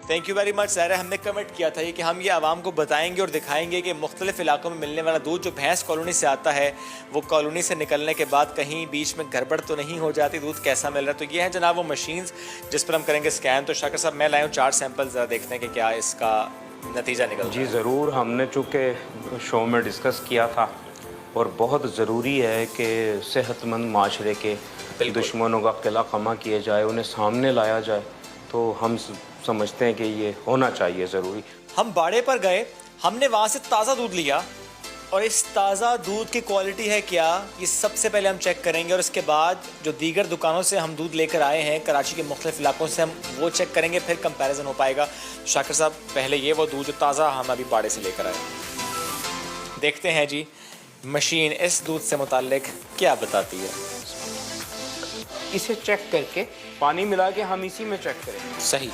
Thank you very much Zahira. हमने कमेंट किया था ये कि हम ये आवाम को बताएंगे और दिखाएंगे कि मुख्तलिफ इलाकों में मिलने वाला दूध जो भैंस कॉलोनी से आता है वो कॉलोनी से निकलने के बाद कहीं बीच में गड़बड़ तो नहीं हो जाती, दूध कैसा मिल रहा है। तो ये है जनाब वो मशीन्स जिस पर हम करेंगे स्कैन। तो शाकिर साहब मैं लाया हूँ 4 सैंपल, ज़रा देखते हैं कि क्या इसका नतीजा निकल जी ज़रूर, हमने चूँकि शो में डिस्कस किया था और बहुत ज़रूरी है कि सेहतमंद माशरे के दुश्मनों का किला खमा किया जाए, उन्हें सामने लाया जाए। तो हम समझते हैं कि ये होना चाहिए ज़रूरी। हम बाड़े पर गए, हमने वहाँ से ताज़ा दूध लिया और इस ताज़ा दूध की क्वालिटी है क्या, ये सबसे पहले हम चेक करेंगे। और इसके बाद जो दीगर दुकानों से हम दूध लेकर आए हैं कराची के मुख्तलिफ इलाकों से, हम वो चेक करेंगे, फिर कंपैरिजन हो पाएगा। शाकिर साहब पहले ये वो दूध जो ताज़ा हम अभी बाड़े से लेकर आए, देखते हैं जी मशीन इस दूध से मुताल्लिक क्या बताती है। इसे चेक करके पानी मिला के हम इसी में चेक करेंगे। सही।